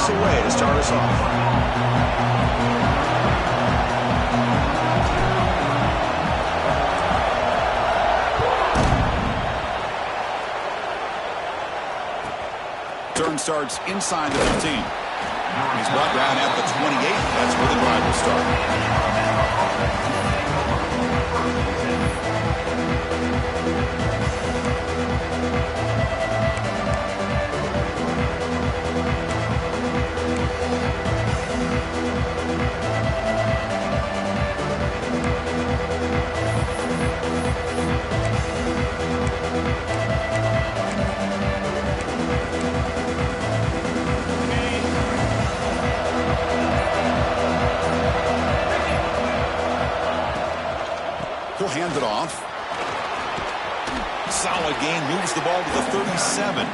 pass away to start us off. Turn starts inside the 15. He's brought down at the 28. That's where the drive will start. He'll hand it off. Solid gain, moves the ball to the 37.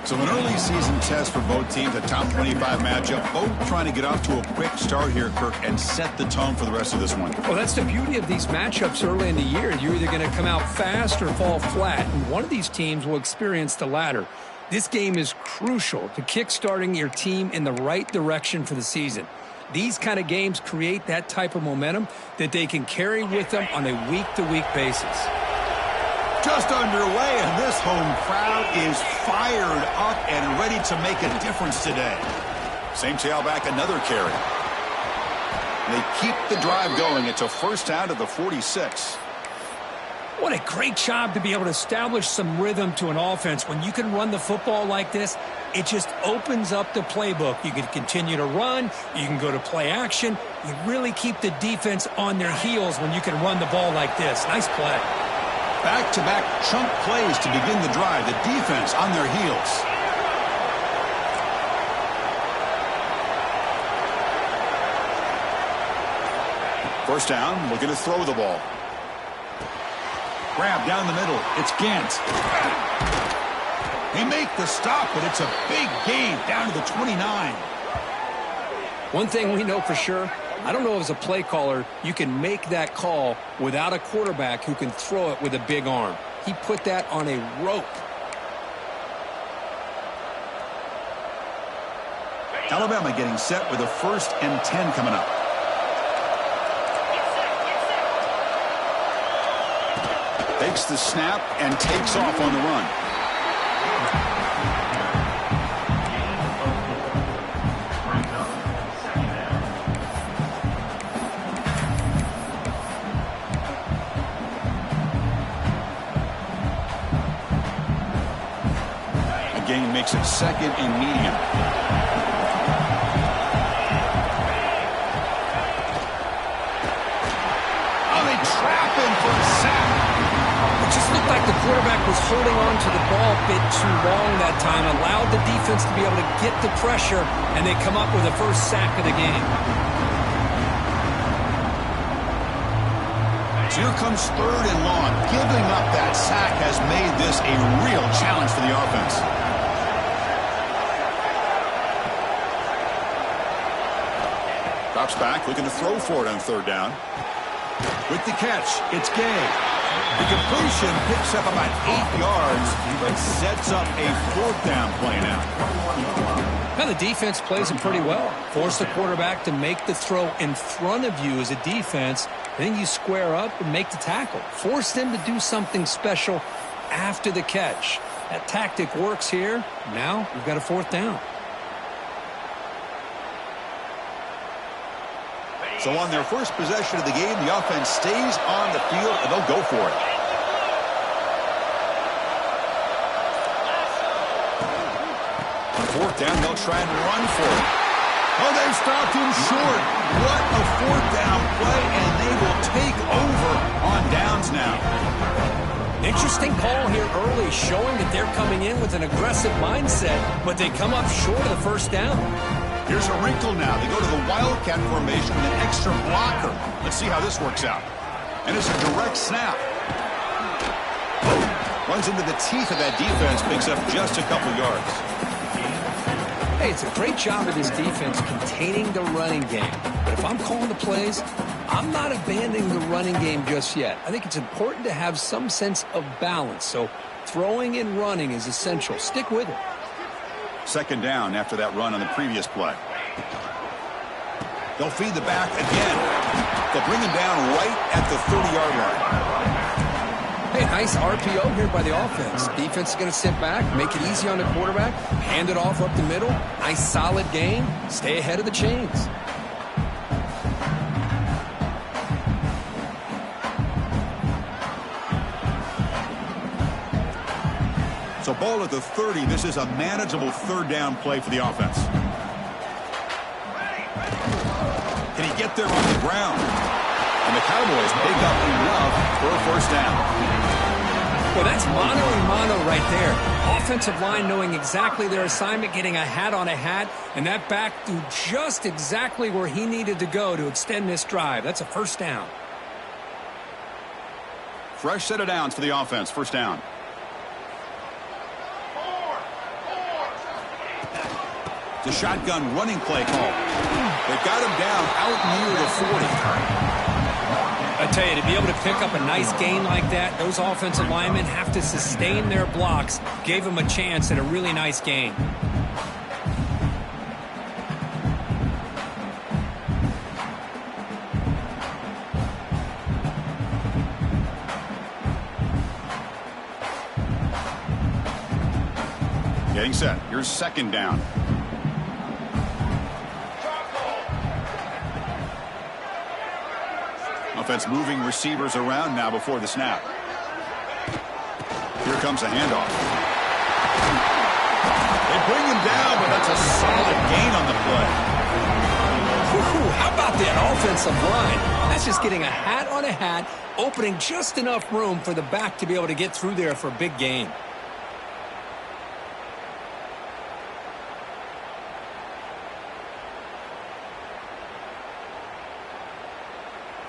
So an early season test for both teams, a top 25 matchup, both trying to get off to a quick start here, Kirk, and set the tone for the rest of this one. Well, that's the beauty of these matchups early in the year. You're either going to come out fast or fall flat, and one of these teams will experience the latter. This game is crucial to kickstarting your team in the right direction for the season. These kind of games create that type of momentum that they can carry with them on a week-to-week basis. Just underway, and this home crowd is fired up and ready to make a difference today. Same tailback, another carry. They keep the drive going. It's a first down to the 46. What a great job to be able to establish some rhythm to an offense. When you can run the football like this, it just opens up the playbook. You can continue to run. You can go to play action. You really keep the defense on their heels when you can run the ball like this. Nice play. Back-to-back chunk plays to begin the drive. The defense on their heels. First down, looking to throw the ball. Grab down the middle. It's Gant. They make the stop, but it's a big gain down to the 29. One thing we know for sure, I don't know as a play caller, you can make that call without a quarterback who can throw it with a big arm. He put that on a rope. Alabama getting set with a 1st and 10 coming up. Takes the snap and takes off on the run. Gain makes it 2nd and medium. Oh, they trap him for a sack. It just looked like the quarterback was holding on to the ball a bit too long that time, allowed the defense to be able to get the pressure, and they come up with the first sack of the game. So here comes 3rd and long. Giving up that sack has made this a real challenge for the offense. Drops back, looking to throw for it on 3rd down. With the catch, it's Gay. The completion picks up about 8 yards, but sets up a 4th down play now. Now the defense plays it pretty well. Force the quarterback to make the throw in front of you as a defense. Then you square up and make the tackle. Force them to do something special after the catch. That tactic works here. Now you've got a 4th down. So on their first possession of the game, the offense stays on the field, and they'll go for it. On 4th down, they'll try and run for it. Oh, they've stopped him short. What a 4th down play, and they will take over on downs now. Interesting call here early, showing that they're coming in with an aggressive mindset, but they come up short of the 1st down. Here's a wrinkle now. They go to the Wildcat formation with an extra blocker. Let's see how this works out. And it's a direct snap. Runs into the teeth of that defense, picks up just a couple yards. Hey, it's a great job of this defense containing the running game. But if I'm calling the plays, I'm not abandoning the running game just yet. I think it's important to have some sense of balance. So throwing and running is essential. Stick with it. 2nd down after that run on the previous play. They'll feed the back again. They'll bring him down right at the 30-yard line. Hey, nice RPO here by the offense. Defense is going to sit back, make it easy on the quarterback, hand it off up the middle. Nice solid gain. Stay ahead of the chains. So ball at the 30. This is a manageable 3rd down play for the offense. Can he get there on the ground? And the Cowboys pick up enough for a 1st down. Well, that's mano a mano right there. Offensive line knowing exactly their assignment, getting a hat on a hat, and that back threw just exactly where he needed to go to extend this drive. That's a 1st down. Fresh set of downs for the offense. 1st down. The shotgun running play call. They've got him down out near the 40. I tell you, to be able to pick up a nice gain like that, those offensive linemen have to sustain their blocks. Gave him a chance at a really nice gain. Getting set. Here's 2nd down. Offense moving receivers around now before the snap. Here comes a handoff. They bring him down, but that's a solid gain on the play. Whew, how about that offensive line? That's just getting a hat on a hat, opening just enough room for the back to be able to get through there for a big gain.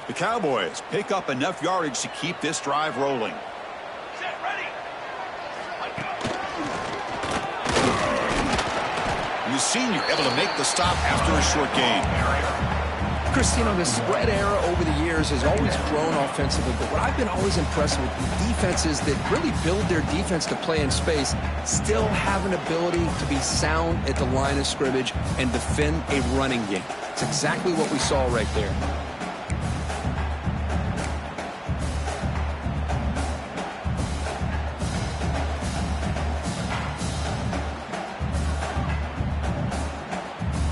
The Cowboys pick up enough yardage to keep this drive rolling. And the senior able to make the stop after a short gain. Chris, you know, the spread era over the years has always grown offensively, but what I've been always impressed with defenses that really build their defense to play in space still have an ability to be sound at the line of scrimmage and defend a running game. It's exactly what we saw right there.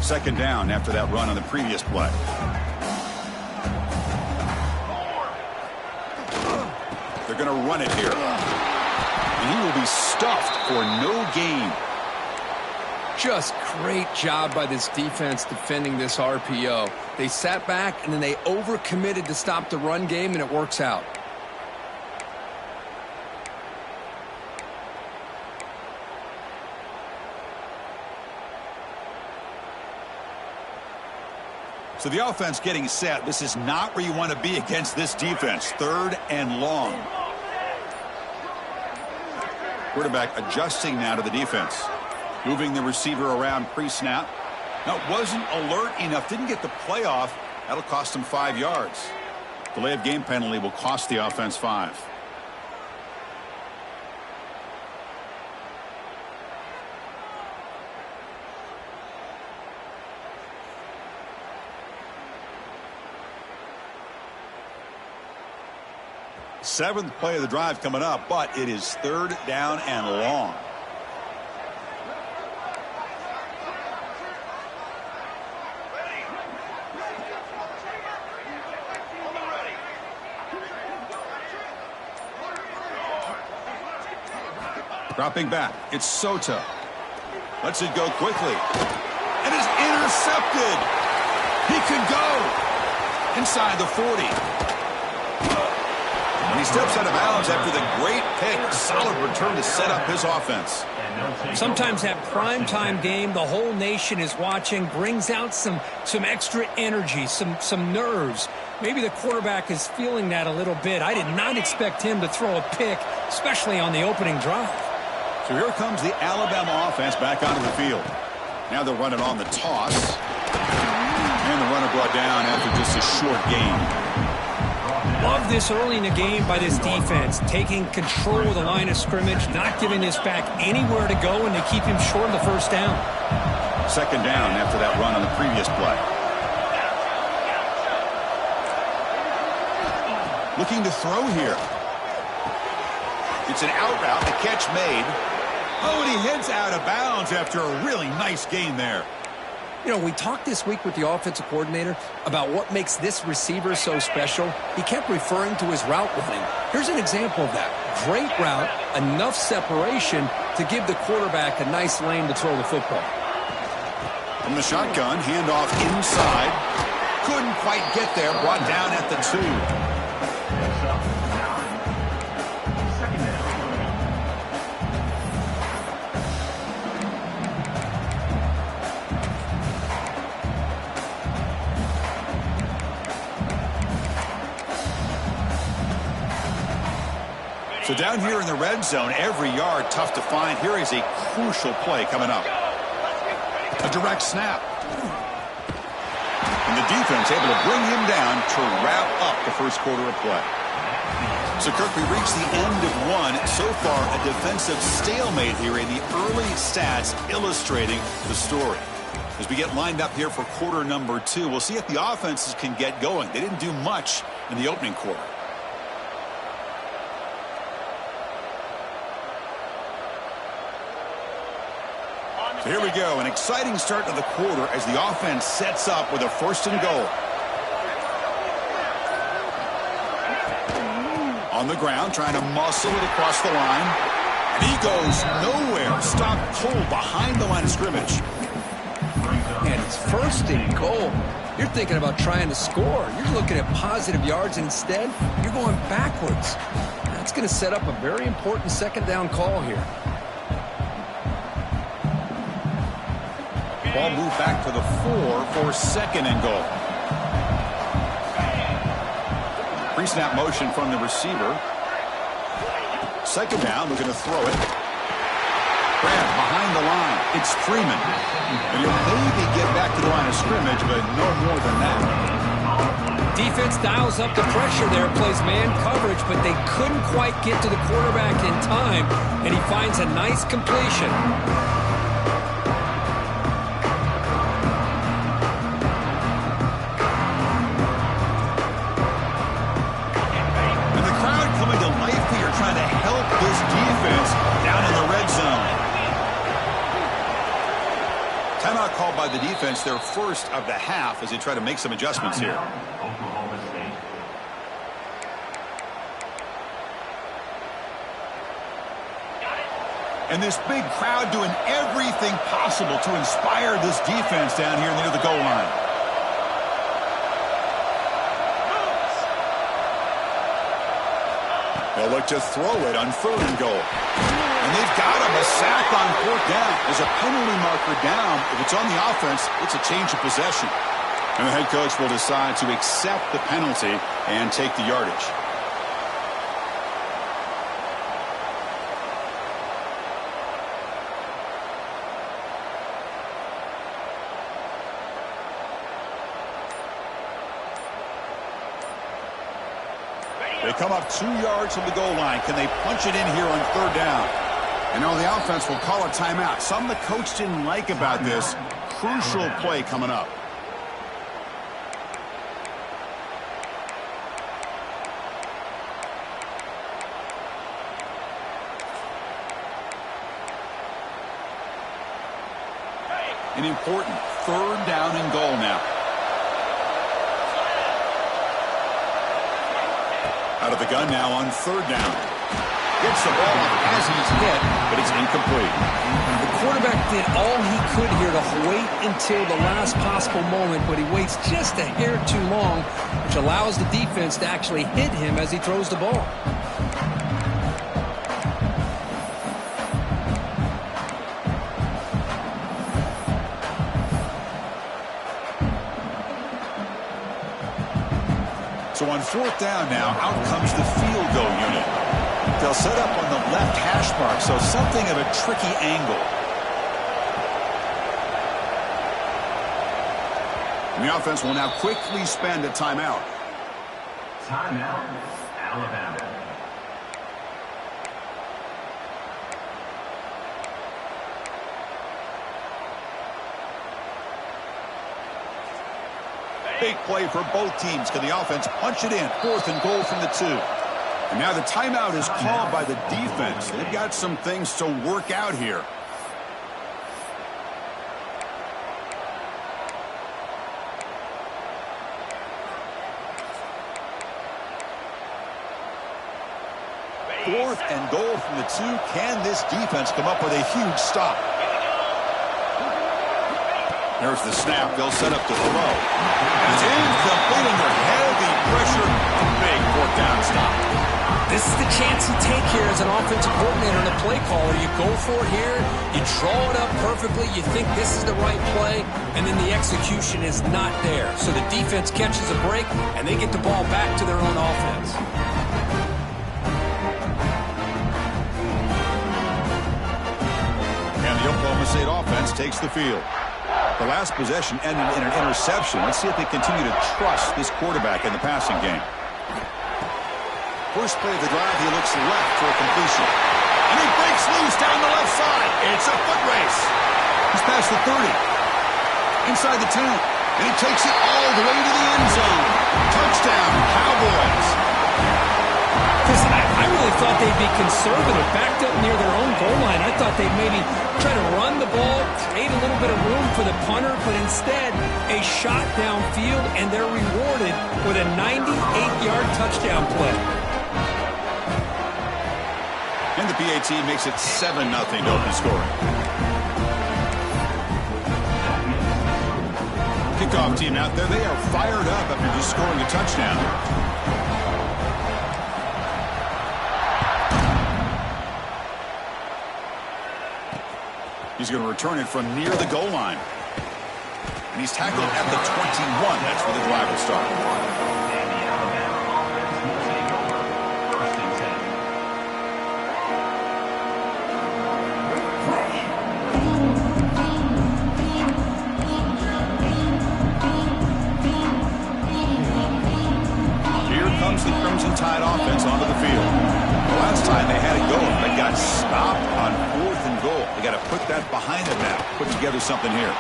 Second down after that run on the previous play. They're going to run it here. And he will be stuffed for no gain. Just great job by this defense defending this RPO. They sat back and then they overcommitted to stop the run game, and it works out. So the offense getting set. This is not where you want to be against this defense. 3rd and long. Quarterback adjusting now to the defense. Moving the receiver around pre-snap. No, wasn't alert enough. Didn't get the play off. That'll cost him 5 yards. Delay of game penalty will cost the offense 5. Seventh play of the drive coming up, but it is 3rd down and long. Dropping back, it's Soto. Lets it go quickly. And is intercepted. He can go inside the 40. And he steps out of bounds after the great pick. Solid return to set up his offense. Sometimes that primetime game, the whole nation is watching, brings out some extra energy, some nerves. Maybe the quarterback is feeling that a little bit. I did not expect him to throw a pick, especially on the opening drive. So here comes the Alabama offense back onto the field. Now they'll run it on the toss. And the runner brought down after just a short gain. Love this early in the game by this defense, taking control of the line of scrimmage, not giving this back anywhere to go, and to keep him short of the first down. 2nd down after that run on the previous play. Looking to throw here. It's an out route, the catch made. Oh, and he heads out of bounds after a really nice gain there. You know, we talked this week with the offensive coordinator about what makes this receiver so special. He kept referring to his route running. Here's an example of that. Great route, enough separation to give the quarterback a nice lane to throw the football. From the shotgun, handoff inside. Couldn't quite get there, brought down at the 2. So down here in the red zone, every yard tough to find. Here is a crucial play coming up. A direct snap. And the defense able to bring him down to wrap up the first quarter of play. So, Kirk, we reach the end of one. So far, a defensive stalemate here in the early stats illustrating the story. As we get lined up here for quarter number 2, we'll see if the offenses can get going. They didn't do much in the opening quarter. So here we go, an exciting start to the quarter as the offense sets up with a 1st and goal. On the ground, trying to muscle it across the line. And he goes nowhere. Stopped cold behind the line of scrimmage. And it's 1st and goal. You're thinking about trying to score. You're looking at positive yards, and instead, you're going backwards. That's going to set up a very important 2nd down call here. Ball moved back to the 4 for 2nd and goal. Pre-snap motion from the receiver. 2nd down, looking to throw it. Grab behind the line. It's Freeman. And he'll maybe get back to the line of scrimmage, but no more than that. Defense dials up the pressure there, plays man coverage, but they couldn't quite get to the quarterback in time, and he finds a nice completion. Called by the defense, their 1st of the half, as they try to make some adjustments here. And this big crowd doing everything possible to inspire this defense down here near the goal line. They'll look to throw it on 3rd and goal. And they've got him a sack on 4th down. There's a penalty marker down. If it's on the offense, it's a change of possession. And the head coach will decide to accept the penalty and take the yardage. They come up 2 yards from the goal line. Can they punch it in here on 3rd down? And now the offense will call a timeout. Something the coach didn't like about this. Crucial play coming up. An important 3rd down and goal now. Out of the gun now on 3rd down. Gets the ball off as he's hit, but it's incomplete. The quarterback did all he could here to wait until the last possible moment, but he waits just a hair too long, which allows the defense to actually hit him as he throws the ball. So on 4th down now, out comes the field goal unit. They'll set up on the left hash mark, so something of a tricky angle. And the offense will now quickly spend a timeout. Timeout, Alabama. Big play for both teams. Can the offense punch it in? 4th and goal from the 2. And now the timeout is called by the defense. They've got some things to work out here. Fourth and goal from the 2. Can this defense come up with a huge stop? There's the snap. They'll set up to throw. And it's incomplete under heavy pressure. A big 4th down stop. This is the chance you take here as an offensive coordinator and a play caller. You go for it here. You draw it up perfectly. You think this is the right play, and then the execution is not there. So the defense catches a break, and they get the ball back to their own offense. And the Oklahoma State offense takes the field. The last possession ended in an interception. Let's see if they continue to trust this quarterback in the passing game. First play of the drive, he looks left for a completion. And he breaks loose down the left side. It's a foot race. He's past the 30. Inside the 10. And he takes it all the way to the end zone. Touchdown, Cowboys. Listen, I really thought they'd be conservative, backed up near their own goal line. I thought they'd maybe try to run the ball, create a little bit of room for the punter, but instead a shot downfield, and they're rewarded with a 98-yard touchdown play. And the PAT makes it 7-0 to open scoring. Kickoff team out there, they are fired up after just scoring a touchdown. He's going to return it from near the goal line. And he's tackled at the 21. That's where the drive will start. The Crimson Tide offense onto the field. The last time they had it going, but got stopped on 4th and goal. They got to put that behind them now. Put together something here.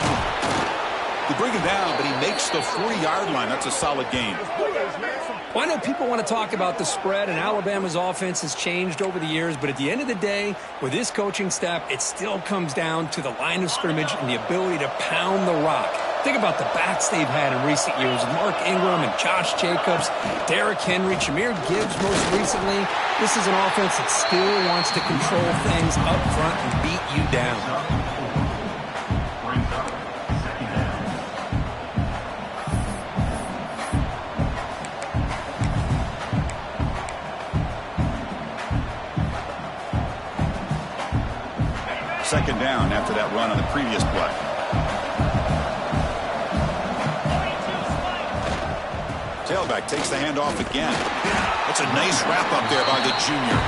They bring him down, but he makes the 40-yard line. That's a solid gain. Well, I know people want to talk about the spread, and Alabama's offense has changed over the years, but at the end of the day, with this coaching staff, it still comes down to the line of scrimmage and the ability to pound the rock. Think about the backs they've had in recent years. Mark Ingram and Josh Jacobs, Derrick Henry, Jahmyr Gibbs most recently. This is an offense that still wants to control things up front and beat you down. Second down after that run on the previous play. Tailback takes the handoff again. That's a nice wrap up there by the junior.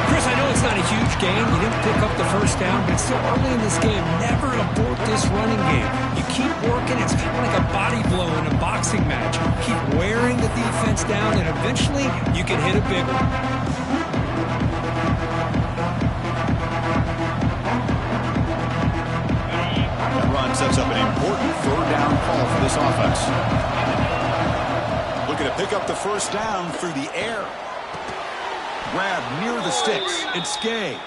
Chris, I know it's not a huge gain. You didn't pick up the first down, but it's still early in this game. Never abort this running game. You keep working. It's kind of like a body blow in a boxing match. Keep wearing the defense down, and eventually you can hit a big one. That run sets up an important third down call for this offense. Looking to pick up the first down through the air. Grab near the sticks. It's Gay.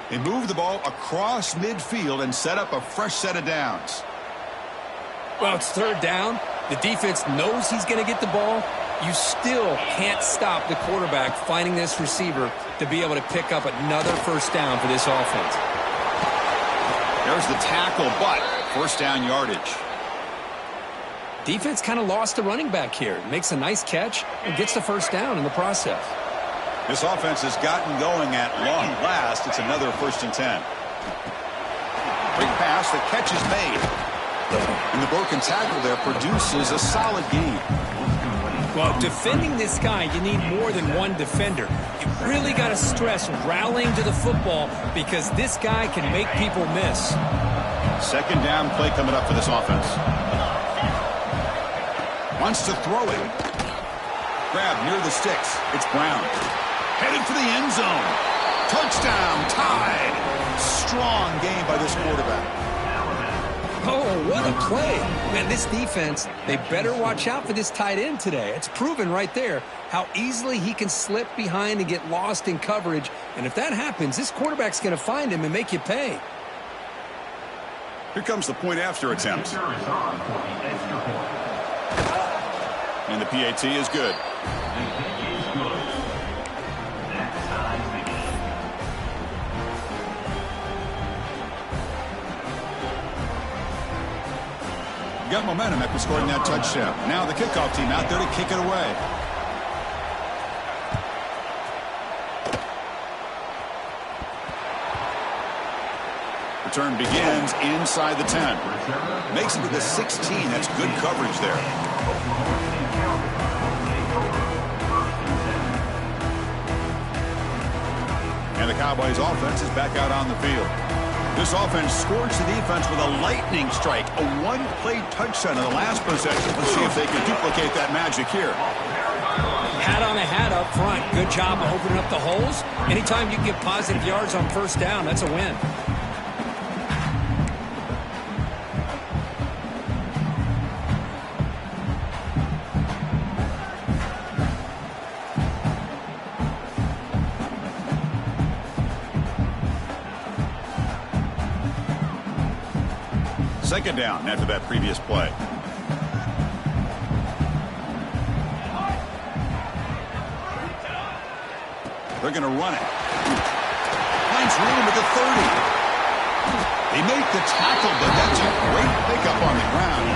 They move the ball across midfield and set up a fresh set of downs. Well, it's third down. The defense knows he's going to get the ball. You still can't stop the quarterback finding this receiver to be able to pick up another first down for this offense. There's the tackle, but first down yardage. Defense kind of lost the running back here. Makes a nice catch and gets the first down in the process. This offense has gotten going at long last. It's another 1st and 10. Big pass. The catch is made. And the broken tackle there produces a solid gain. Well, defending this guy, you need more than one defender. You really got to stress rallying to the football because this guy can make people miss. Second down play coming up for this offense. Wants to throw it. Grab near the sticks. It's Brown. Headed for the end zone. Touchdown, tied. Strong game by this quarterback. Oh, what a play. Man, this defense, they better watch out for this tight end today. It's proven right there how easily he can slip behind and get lost in coverage. And if that happens, this quarterback's going to find him and make you pay. Here comes the point after attempt. And the PAT is good. Got momentum after scoring that touchdown. Now the kickoff team out there to kick it away. Return begins inside the 10. Makes it to the 16. That's good coverage there. And the Cowboys offense is back out on the field. This offense scorched the defense with a lightning strike, a one-play touchdown in the last possession. Let's see if they can duplicate that magic here. Hat on a hat up front. Good job of opening up the holes. Anytime you can get positive yards on first down, that's a win. Second down after that previous play. They're going to run it. Finds room at the 30. They make the tackle, but that's a great pickup on the ground.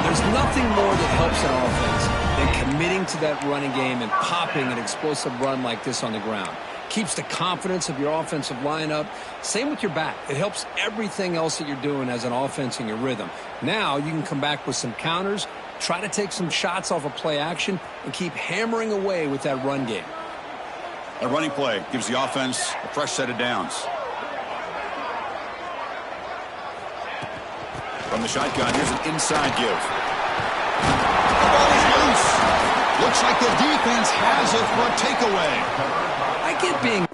There's nothing more that helps an offense than committing to that running game and popping an explosive run like this on the ground. Keeps the confidence of your offensive lineup. Same with your back. It helps everything else that you're doing as an offense in your rhythm. Now you can come back with some counters, try to take some shots off of play action, and keep hammering away with that run game. A running play gives the offense a fresh set of downs. From the shotgun, here's an inside give. The ball is loose. Looks like the defense has it for a takeaway. I get being...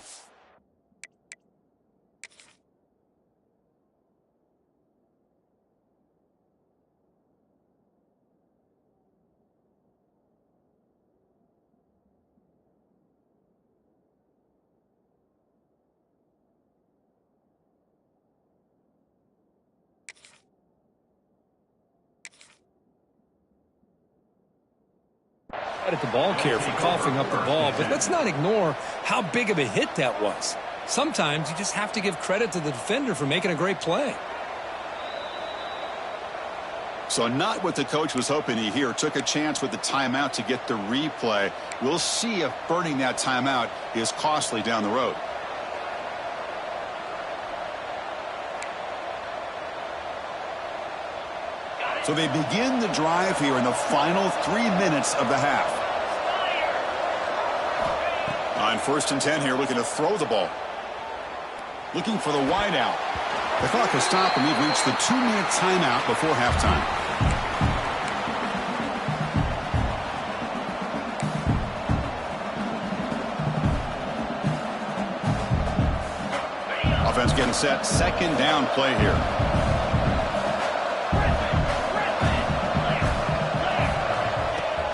at the ball care for coughing up the ball, but let's not ignore how big of a hit that was. Sometimes you just have to give credit to the defender for making a great play. So not what the coach was hoping to hear. Took a chance with the timeout to get the replay. We'll see if burning that timeout is costly down the road. So they begin the drive here in the final 3 minutes of the half. On 1st and 10 here, looking to throw the ball. Looking for the wide out. The clock has stopped, and we've reached the 2-minute timeout before halftime. Offense getting set. 2nd down play here.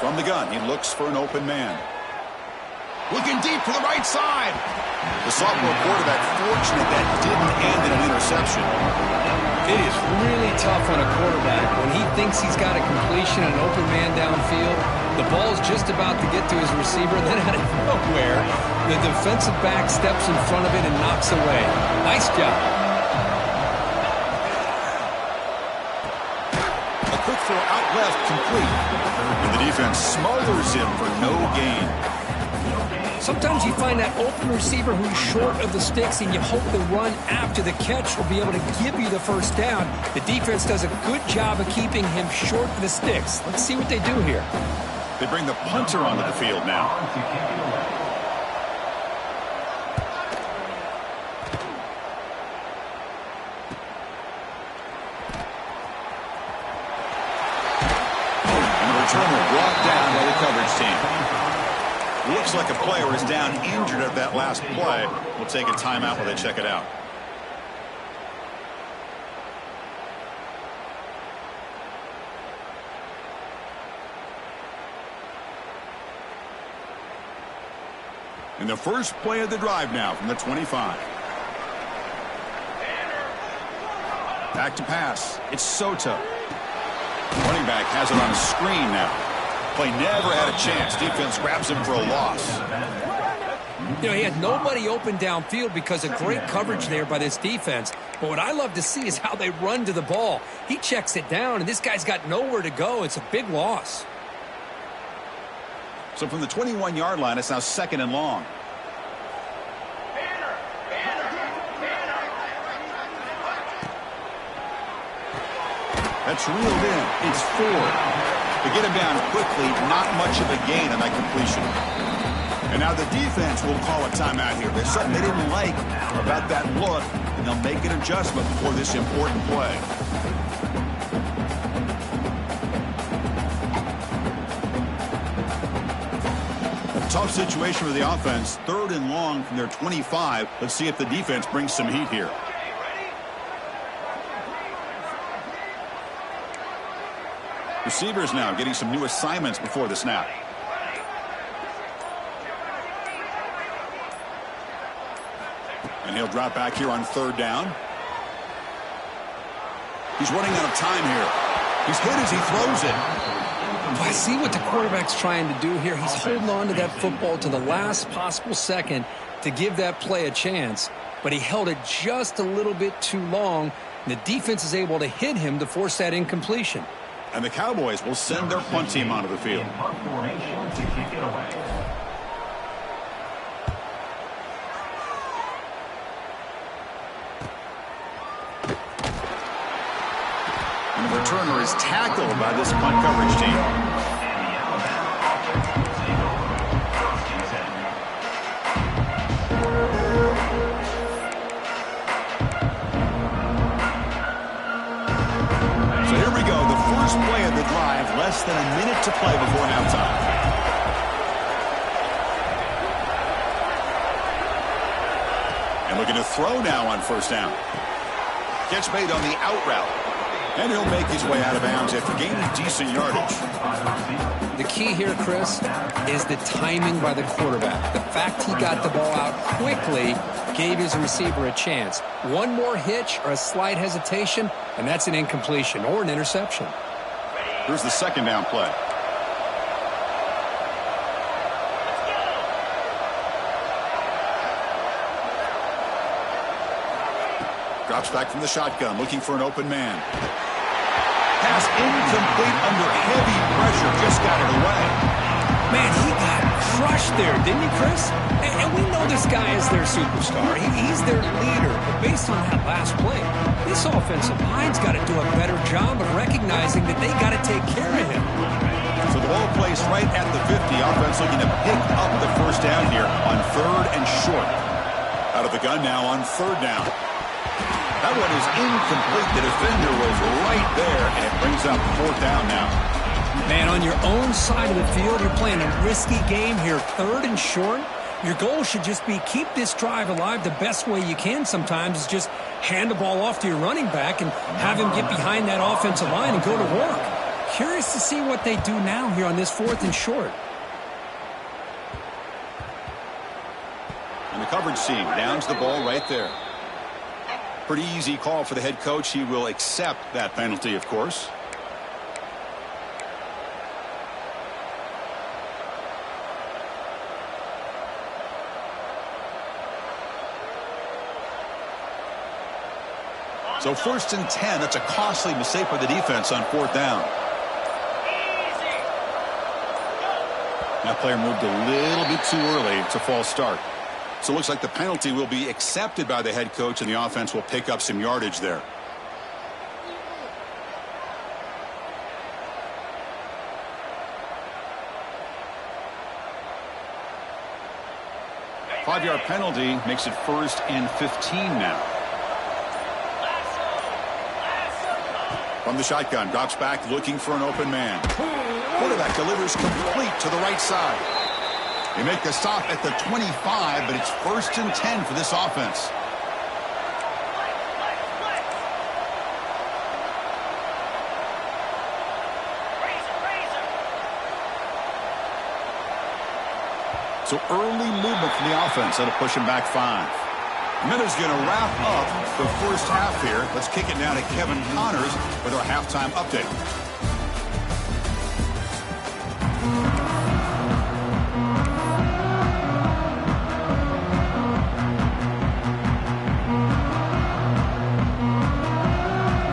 From the gun, he looks for an open man. Looking deep to the right side. The sophomore quarterback fortunate that didn't end in an interception. It is really tough on a quarterback when he thinks he's got a completion and an open man downfield. The ball's just about to get to his receiver, then out of nowhere, the defensive back steps in front of it and knocks away. Nice job. A quick throw out left, complete. And the defense smothers him for no gain. Sometimes you find that open receiver who's short of the sticks, and you hope the run after the catch will be able to give you the first down. The defense does a good job of keeping him short of the sticks. Let's see what they do here. They bring the punter onto the field now. And the returner brought down by the coverage team. Looks like a player is down injured at that last play. We'll take a timeout while they check it out. In the first play of the drive now from the 25. Back to pass. It's Soto. Running back has it on a screen now. Play never had a chance. Defense grabs him for a loss. You know, he had nobody open downfield because of great coverage there by this defense. But what I love to see is how they run to the ball. He checks it down, and this guy's got nowhere to go. It's a big loss. So from the 21-yard line, it's now 2nd and long. That's reeled in. It's 4. They get him down quickly, not much of a gain on that completion. And now the defense will call a timeout here. There's something they didn't like about that look, and they'll make an adjustment for this important play. A tough situation for the offense. 3rd and long from their 25. Let's see if the defense brings some heat here. Receivers now getting some new assignments before the snap. And he'll drop back here on 3rd down. He's running out of time here. He's hit as he throws it. I see what the quarterback's trying to do here. He's holding on to that football to the last possible second to give that play a chance. But he held it just a little bit too long. And the defense is able to hit him to force that incompletion. And the Cowboys will send their punt team onto the field. And the returner is tackled by this punt coverage team. Play of the drive, less than a minute to play before halftime. And looking to throw now on 1st down. Catch made on the out route. And he'll make his way out of bounds after gaining decent yardage. The key here, Chris, is the timing by the quarterback. The fact he got the ball out quickly gave his receiver a chance. One more hitch or a slight hesitation, and that's an incompletion or an interception. Here's the 2nd down play. Drops back from the shotgun, looking for an open man. Pass incomplete under heavy pressure, just got it away. Man, he got crushed there, didn't he, Chris? And we know this guy is their superstar. He's their leader. based on that last play, this offensive line's got to do a better job of recognizing that they got to take care of him. So the ball placed right at the 50. Offense looking to pick up the first down here on 3rd and short. Out of the gun now on 3rd down. That one is incomplete. The defender was right there, and it brings up 4th down now. Man, on your own side of the field, you're playing a risky game here. 3rd and short. Your goal should just be keep this drive alive the best way you can sometimes is just hand the ball off to your running back and have him get behind that offensive line and go to work. Curious to see what they do now here on this 4th and short. And the coverage team downs the ball right there. Pretty easy call for the head coach. He will accept that penalty, of course. So 1st and 10. That's a costly mistake for the defense on 4th down. That player moved a little bit too early. It's a false start. So it looks like the penalty will be accepted by the head coach, and the offense will pick up some yardage there. Five-yard penalty makes it 1st and 15 now. From the shotgun, drops back looking for an open man. Quarterback delivers complete to the right side. They make the stop at the 25, but it's 1st and 10 for this offense. So early movement from the offense that'll push him back 5. Minuta's going to wrap up the first half here. Let's kick it now to Kevin Connors with our halftime update.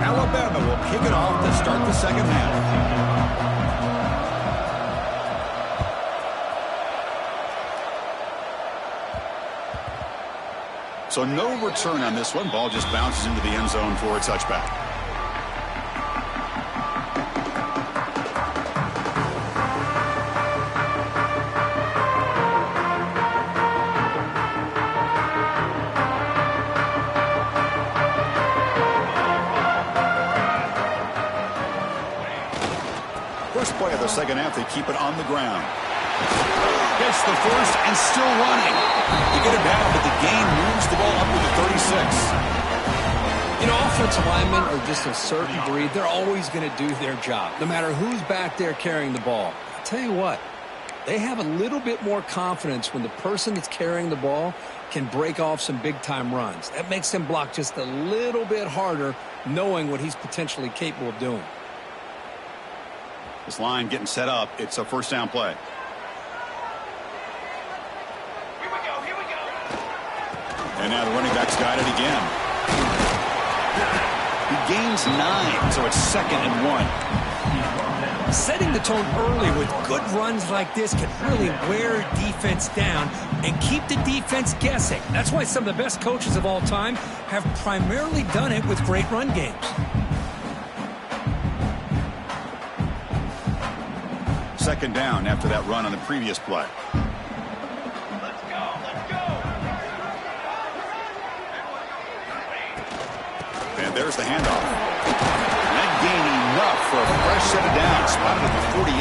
Alabama will kick it off to start the second half. So no return on this one. Ball just bounces into the end zone for a touchback. First play of the second half, they keep it on the ground. Gets the first and still running. They get it down, but the gain moves the ball up to the 36. You know, offensive linemen are just a certain breed. They're always going to do their job, no matter who's back there carrying the ball. I'll tell you what, they have a little bit more confidence when the person that's carrying the ball can break off some big-time runs. That makes them block just a little bit harder, knowing what he's potentially capable of doing. This line getting set up. It's a first down play. And now the running back's got it again. He gains 9, so it's 2nd and 1. Setting the tone early with good runs like this can really wear defense down and keep the defense guessing. That's why some of the best coaches of all time have primarily done it with great run games. Second down after that run on the previous play. And there's the handoff. And that gain enough for a fresh set of downs. Spotted at the 48.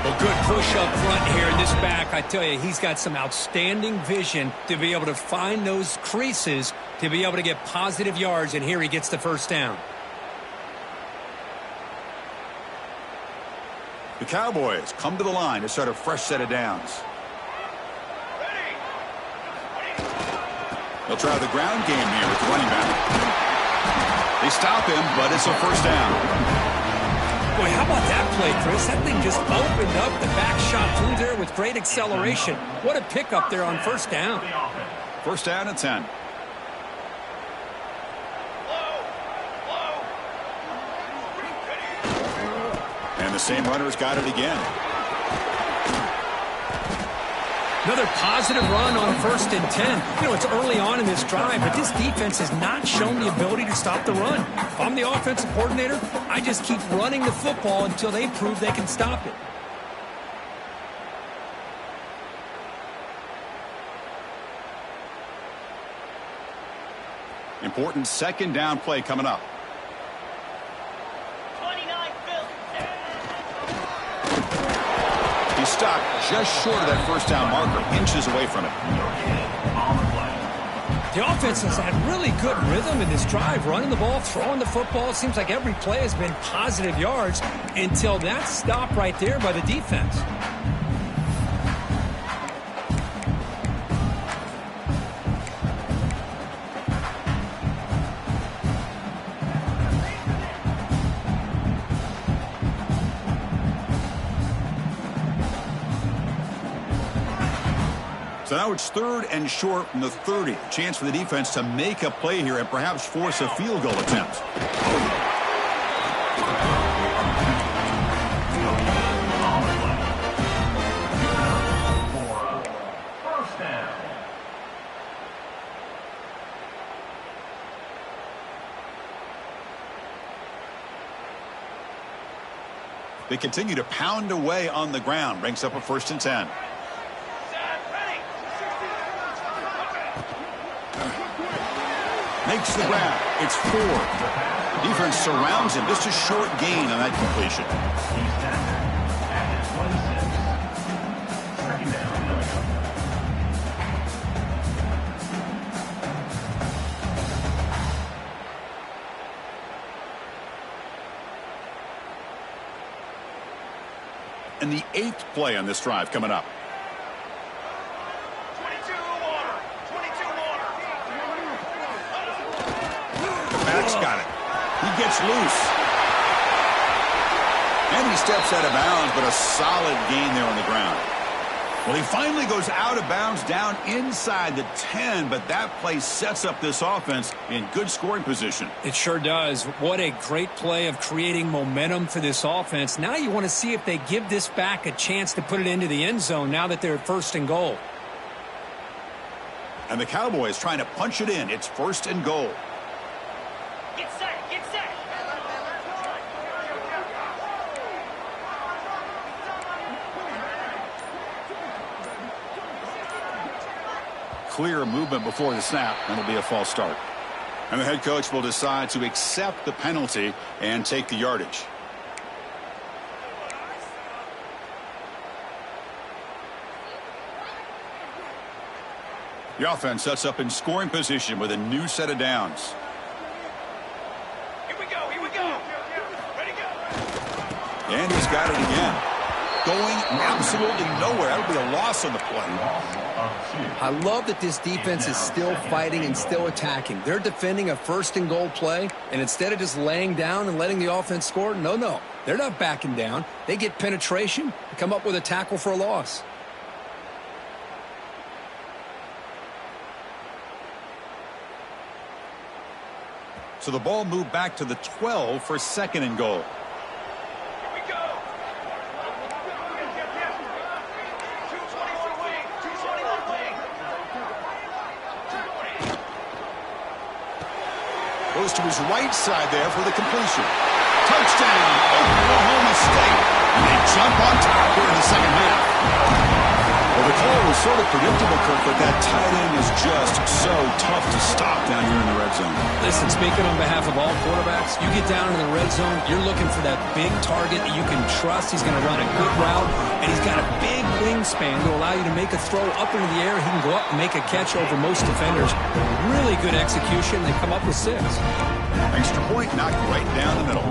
Well, good push up front here in this back. I tell you, he's got some outstanding vision to be able to find those creases to be able to get positive yards. And here he gets the first down. The Cowboys come to the line to start a fresh set of downs. They'll try the ground game here with the running back. They stop him, but it's a first down. Boy, how about that play, Chris? That thing just opened up. The back shot through there with great acceleration. What a pickup there on first down. First down and 10. And the same runner's got it again. Another positive run on 1st and 10. You know, it's early on in this drive, but this defense has not shown the ability to stop the run. If I'm the offensive coordinator, I just keep running the football until they prove they can stop it. Important 2nd down play coming up. 29 Phil. He stopped just short of that 1st down marker, inches away from it. The offense has had really good rhythm in this drive, running the ball, throwing the football. It seems like every play has been positive yards until that stop right there by the defense. So now it's 3rd and short from the 30. Chance for the defense to make a play here and perhaps force a field goal attempt. First down. They continue to pound away on the ground. Brings up a 1st and 10. Makes the grab. It's 4. Defense surrounds him. Just a short gain on that completion. He's tackled at the 26. 2nd down. And the 8th play on this drive coming up. 22 water. 22 water. Max got it. He gets loose. And he steps out of bounds, but a solid gain there on the ground. Well, he finally goes out of bounds down inside the 10, but that play sets up this offense in good scoring position. It sure does. What a great play of creating momentum for this offense. Now you want to see if they give this back a chance to put it into the end zone now that they're 1st and goal. And the Cowboys trying to punch it in. It's 1st and goal. Get set. Get set. Clear movement before the snap, and it'll be a false start. And the head coach will decide to accept the penalty and take the yardage. The offense sets up in scoring position with a new set of downs. Here we go. Here we go. Ready to go. And he's got it again. Going absolutely nowhere. That would be a loss on the play. I love that this defense is still fighting and still attacking. They're defending a 1st and goal play, and instead of just laying down and letting the offense score, no. They're not backing down. They get penetration and come up with a tackle for a loss. So the ball moved back to the 12 for 2nd and goal. Here we go. 221 wing. 221 wing. Goes to his right side there for the completion. Touchdown, Oklahoma State. And they jump on top here in the 2nd half. Well, the call was sort of predictable, Kirk, but that tight end is just so tough to stop down here in the red zone. Listen, speaking on behalf of all quarterbacks, you get down in the red zone, you're looking for that big target that you can trust. He's going to run a good route, and he's got a big wingspan to allow you to make a throw up into the air. He can go up and make a catch over most defenders. Really good execution. They come up with 6. Extra point knocked right down the middle.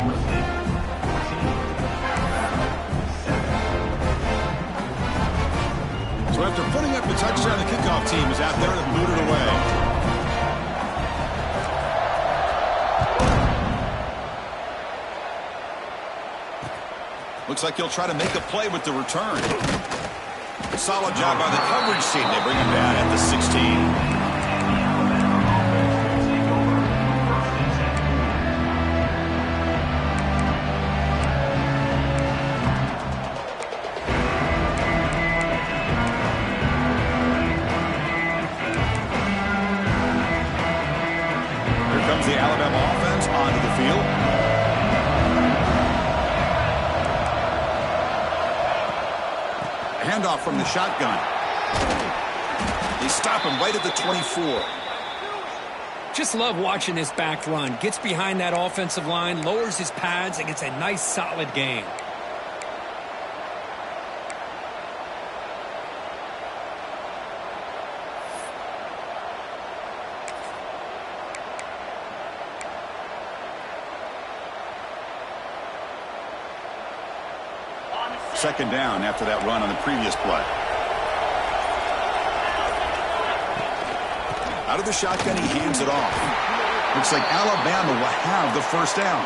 So after putting up the touchdown, the kickoff team is out there to boot it away. Looks like he'll try to make a play with the return. Solid job by the coverage team. They bring him down at the 16. comes the Alabama offense onto the field. Handoff from the shotgun. They stop him right at the 24. Just love watching this back run. Gets behind that offensive line, lowers his pads, and gets a nice solid gain. Second down after that run on the previous play. Out of the shotgun, he hands it off. Looks like Alabama will have the first down.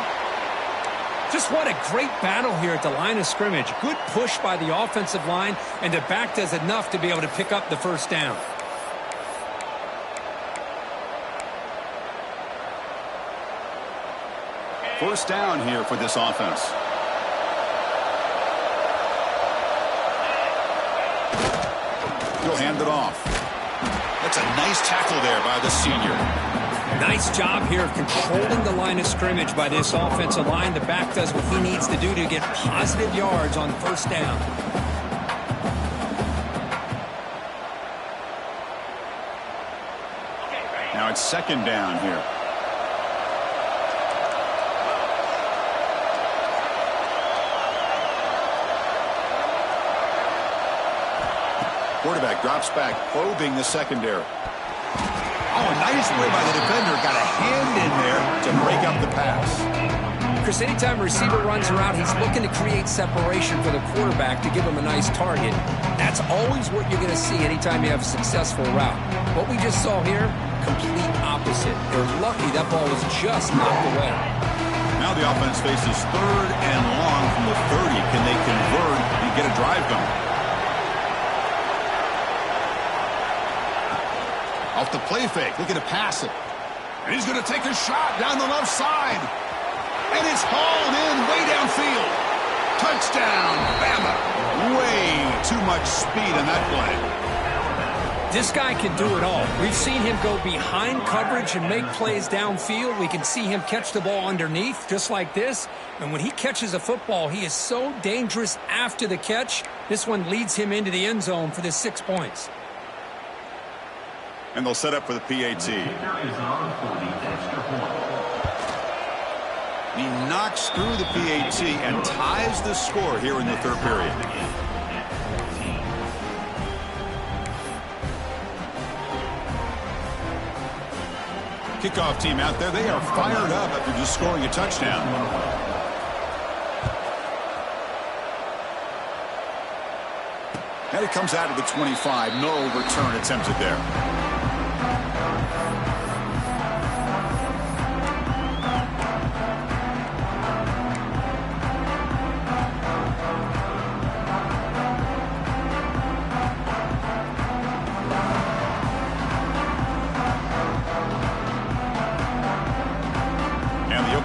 Just what a great battle here at the line of scrimmage. Good push by the offensive line, and the back does enough to be able to pick up the first down. First down here for this offense. He'll hand it off. That's a nice tackle there by the senior. Nice job here of controlling the line of scrimmage by this offensive line. The back does what he needs to do to get positive yards on first down. Now it's second down here. Quarterback drops back, probing the secondary. Oh, a nice play by the defender. Got a hand in there to break up the pass. Chris, anytime a receiver runs around, he's looking to create separation for the quarterback to give him a nice target. That's always what you're going to see anytime you have a successful route. What we just saw here, complete opposite. They're lucky that ball was just knocked away. Now the offense faces third and long from the 30. Can they convert and get a drive going? Off the play fake, looking to pass it. And he's going to take a shot down the left side. And it's hauled in way downfield. Touchdown, Bama. Way too much speed on that play. This guy can do it all. We've seen him go behind coverage and make plays downfield. We can see him catch the ball underneath, just like this. And when he catches a football, he is so dangerous after the catch. This one leads him into the end zone for the 6 points. And they'll set up for the PAT. He knocks through the PAT and ties the score here in the third period. Kickoff team out there. They are fired up after just scoring a touchdown. And it comes out of the 25. No return attempted there.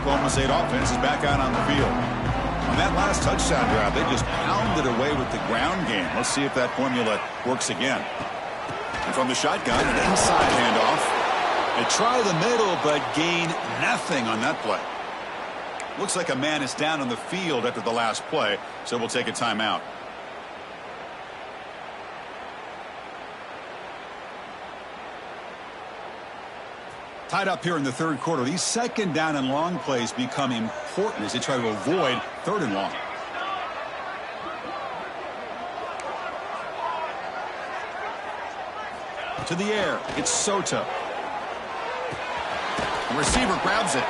Oklahoma State offense is back out on the field. On that last touchdown drive, they just pounded away with the ground game. Let's see if that formula works again. And from the shotgun, an inside handoff. They try the middle, but gain nothing on that play. Looks like a man is down on the field after the last play, so we'll take a timeout. Tied up here in the third quarter. These second down and long plays become important as they try to avoid third and long. To the air. It's Soto. The receiver grabs it.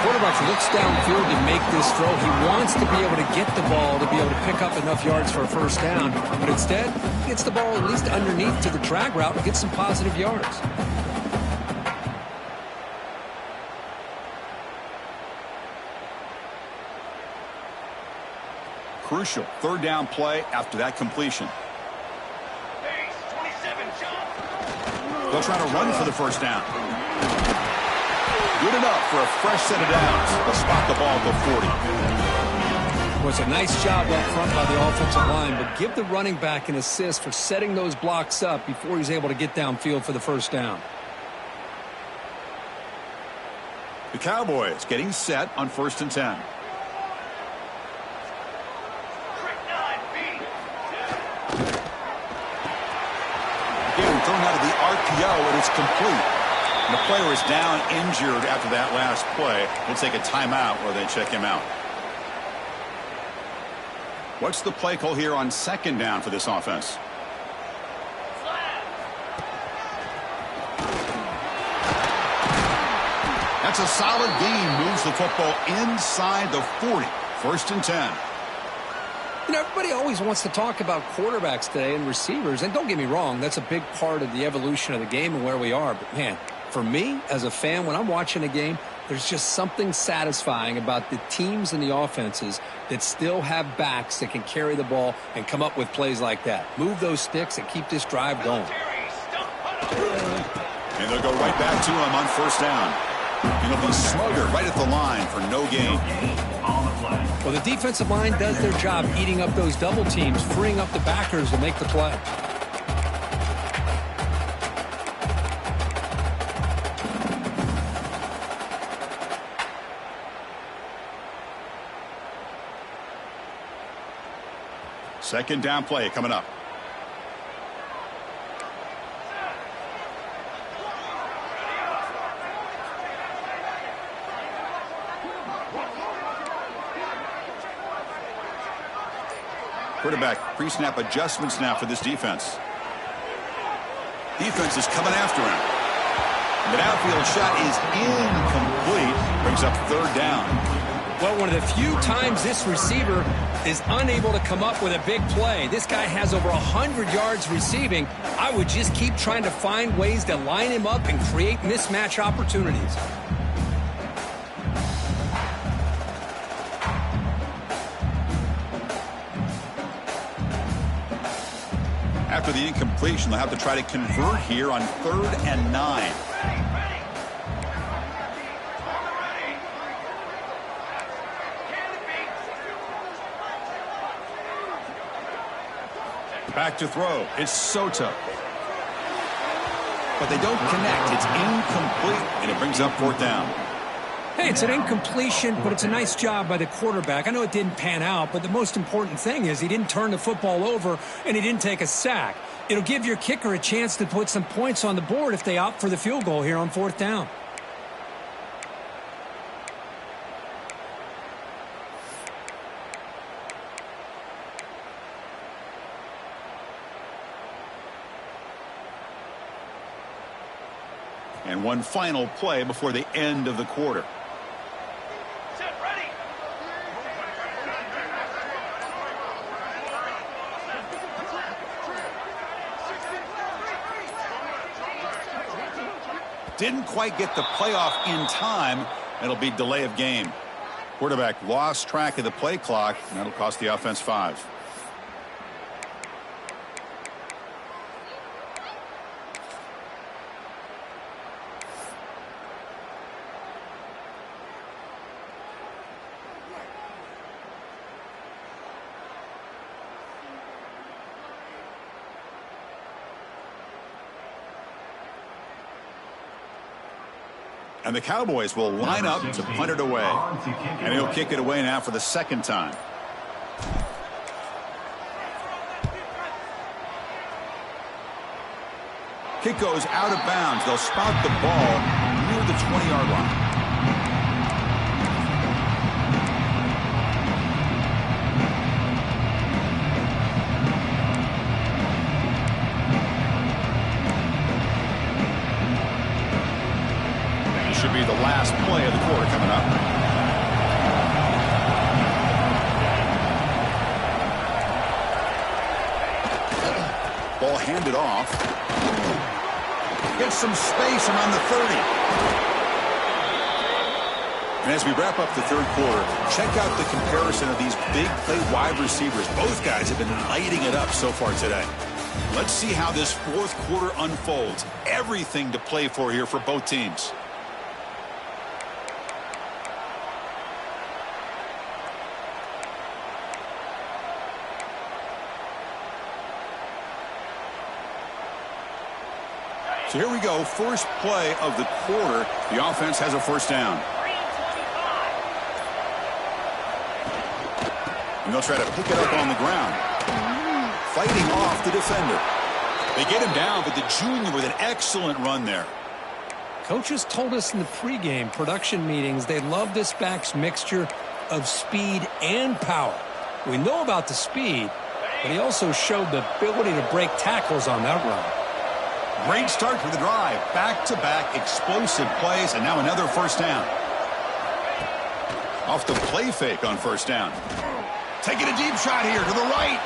Quarterback looks downfield to make this throw. He wants to be able to get the ball to be able to pick up enough yards for a first down. But instead, he gets the ball at least underneath to the drag route and gets some positive yards. Crucial third down play after that completion. They'll try to run for the first down. Good enough for a fresh set of downs. They'll spot the ball at the 40. Well, it's a nice job up front by the offensive line, but give the running back an assist for setting those blocks up before he's able to get downfield for the first down. The Cowboys getting set on 1st and 10. Again, thrown out of the RPO, and it's complete. And the player is down injured after that last play. We'll take a timeout where they check him out. What's the play call here on 2nd down for this offense? That's a solid gain. Moves the football inside the 40. 1st and 10. You know, everybody always wants to talk about quarterbacks today and receivers. And don't get me wrong, that's a big part of the evolution of the game and where we are. But, man, for me as a fan, when I'm watching a game, there's just something satisfying about the teams and the offenses that still have backs that can carry the ball and come up with plays like that. Move those sticks and keep this drive going. And they'll go right back to him on 1st down. It'll be Slugger right at the line for no gain. Well, the defensive line does their job eating up those double teams, freeing up the backers to make the play. Second down play coming up. Quarterback pre-snap adjustments now for this defense. Defense is coming after him. The outfield shot is incomplete. Brings up 3rd down. Well, one of the few times this receiver is unable to come up with a big play. This guy has over 100 yards receiving. I would just keep trying to find ways to line him up and create mismatch opportunities. After the incompletion, they'll have to try to convert here on 3rd and 9. Back to throw. It's Soto. But they don't connect. It's incomplete, and it brings up 4th down. Hey, it's an incompletion, but it's a nice job by the quarterback. I know it didn't pan out, but the most important thing is he didn't turn the football over and he didn't take a sack. It'll give your kicker a chance to put some points on the board if they opt for the field goal here on 4th down. And one final play before the end of the quarter. Didn't quite get the playoff in time. It'll be delay of game. Quarterback lost track of the play clock, and that'll cost the offense 5. And the Cowboys will line up to punt it away. And he'll kick it away now for the 2nd time. Kick goes out of bounds. They'll spout the ball near the 20-yard line. Should be the last play of the quarter coming up. Ball handed off. Gets some space around the 30. And as we wrap up the 3rd quarter, check out the comparison of these big play wide receivers. Both guys have been lighting it up so far today. Let's see how this 4th quarter unfolds. Everything to play for here for both teams. So here we go, first play of the quarter. The offense has a 1st down. And they'll try to pick it up on the ground. Fighting off the defender. They get him down, but the junior with an excellent run there. Coaches told us in the pregame production meetings they love this back's mixture of speed and power. We know about the speed, but he also showed the ability to break tackles on that run. Great start for the drive. Back-to-back explosive plays, and now another first down. Off the play fake on first down. Taking a deep shot here to the right.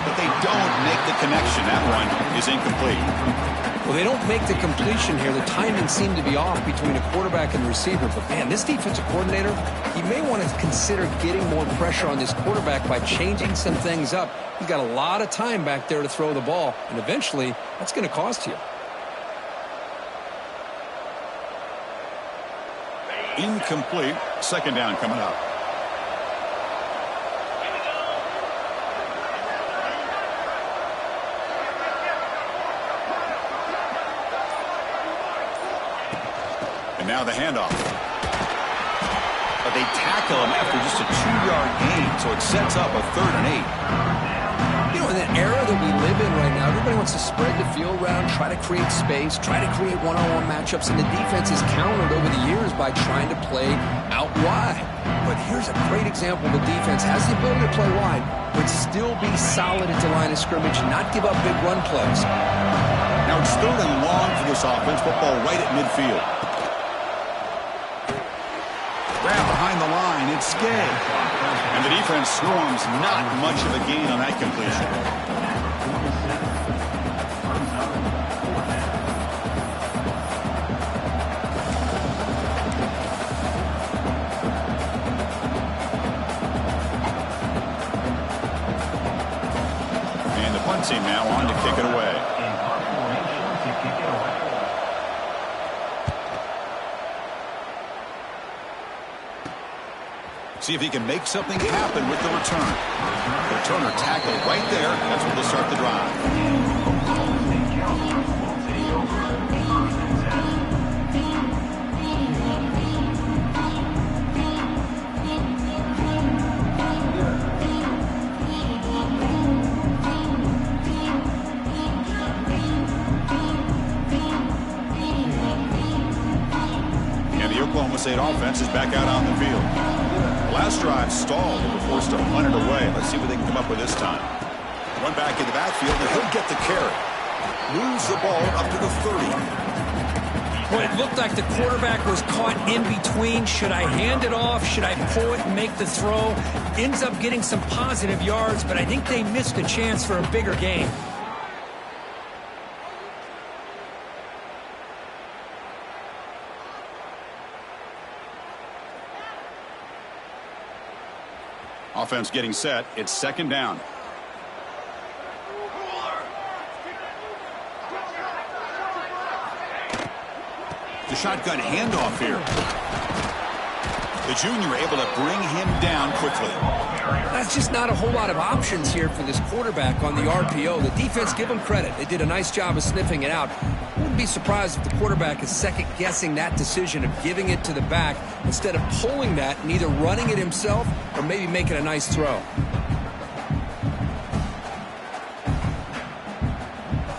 But they don't make the connection. That one is incomplete. Well, they don't make the completion here. The timing seemed to be off between a quarterback and the receiver. But, man, this defensive coordinator, he may want to consider getting more pressure on this quarterback by changing some things up. He's got a lot of time back there to throw the ball, and eventually that's going to cost you. Incomplete. Second down coming up. Now the handoff. But they tackle him after just a 2-yard gain, so it sets up a 3rd and 8. You know, in the era that we live in right now, everybody wants to spread the field around, try to create space, try to create one-on-one matchups, and the defense is countered over the years by trying to play out wide. But here's a great example. The defense has the ability to play wide, but still be solid at the line of scrimmage, not give up big run plays. Now it's 3rd and long for this offense. Football right at midfield. Grab behind the line, it's Skay. And the defense swarms, not much of a gain on that completion. And the punt team now on to kick it away. See if he can make something happen with the return. The returner tackled right there. That's where they'll start the drive. And the Oklahoma State offense is back out on the field. Last drive stalled and were forced to punt it away. Let's see what they can come up with this time. Run back in the backfield, and he'll get the carry. Moves the ball up to the 30. Well, it looked like the quarterback was caught in between. Should I hand it off? Should I pull it and make the throw? Ends up getting some positive yards, but I think they missed a chance for a bigger gain. Offense getting set. It's 2nd down. The shotgun handoff here. The junior able to bring him down quickly. That's just not a whole lot of options here for this quarterback on the RPO. The defense, give them credit. They did a nice job of sniffing it out. Wouldn't be surprised if the quarterback is second-guessing that decision of giving it to the back instead of pulling that and either running it himself or maybe making a nice throw.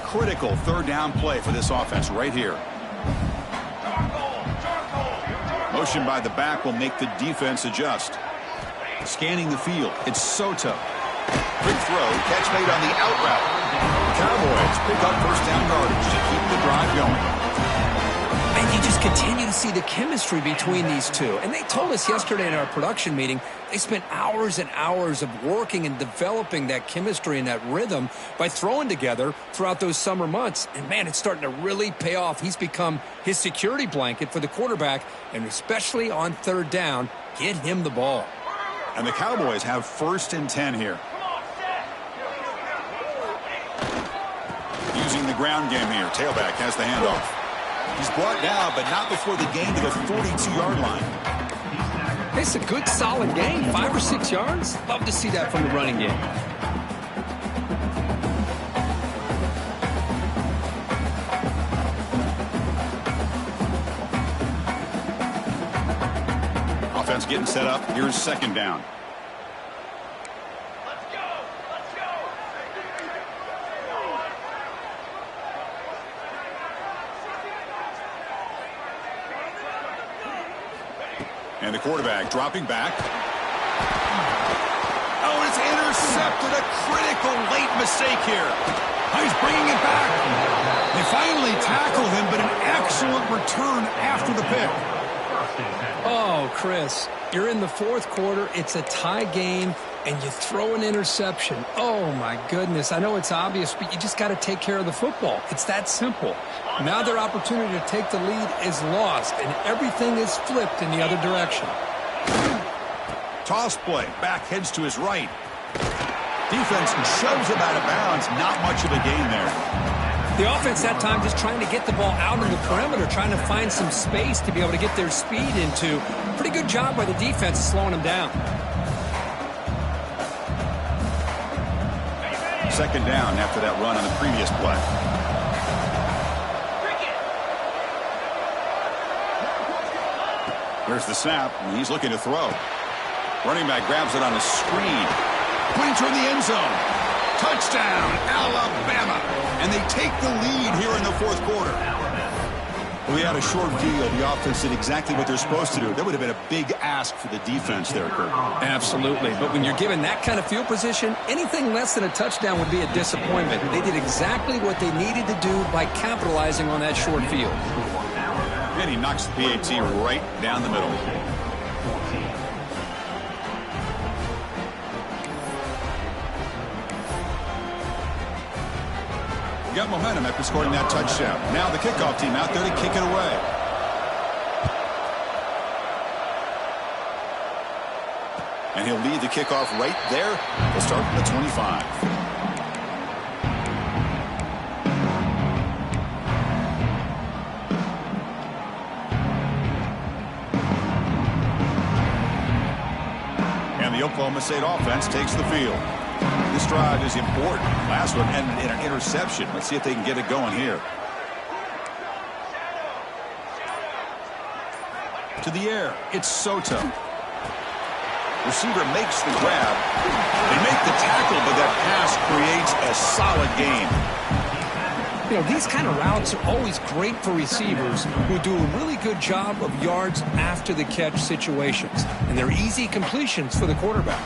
Critical 3rd down play for this offense right here. Motion by the back will make the defense adjust. Scanning the field. It's Soto. Quick throw. Catch made on the out route. Cowboys pick up first down yardage to keep the drive going. And you just continue to see the chemistry between these two. And they told us yesterday in our production meeting, they spent hours and hours of working and developing that chemistry and that rhythm by throwing together throughout those summer months. And, man, it's starting to really pay off. He's become his security blanket for the quarterback, and especially on 3rd down, get him the ball. And the Cowboys have 1st and 10 here. Using the ground game here. Tailback has the handoff. He's brought down, but not before the gain to the 42-yard line. It's a good, solid gain. 5 or 6 yards. Love to see that from the running game. Offense getting set up. Here's 2nd down. And the quarterback dropping back. Oh, it's intercepted. A critical late mistake here. Oh, he's bringing it back. They finally tackled him, but an excellent return after the pick. Oh, Chris, you're in the fourth quarter. It's a tie game, and you throw an interception. Oh, my goodness. I know it's obvious, but you just got to take care of the football. It's that simple. Now their opportunity to take the lead is lost, and everything is flipped in the other direction. Toss play. Back heads to his right. Defense shoves him out of bounds. Not much of a gain there. The offense that time just trying to get the ball out on the perimeter, trying to find some space to be able to get their speed into. Pretty good job by the defense slowing them down. Second down after that run on the previous play. Here's the snap, and he's looking to throw. Running back grabs it on a screen. Pointing toward the end zone. Touchdown, Alabama. And they take the lead here in the fourth quarter. We had a short field. The offense did exactly what they're supposed to do. That would have been a big ask for the defense there, Kurt. Absolutely. But when you're given that kind of field position, anything less than a touchdown would be a disappointment. They did exactly what they needed to do by capitalizing on that short field. And he knocks the PAT right down the middle. Got momentum after scoring that touchdown. Now the kickoff team out there to kick it away. And he'll lead the kickoff right there. They'll start from the 25. And the Oklahoma State offense takes the field. This drive is important. Last one ended in an interception. Let's see if they can get it going here. To the air. It's Soto. Receiver makes the grab. They make the tackle, but that pass creates a solid gain. You know, these kind of routes are always great for receivers who do a really good job of yards after the catch situations. And they're easy completions for the quarterback.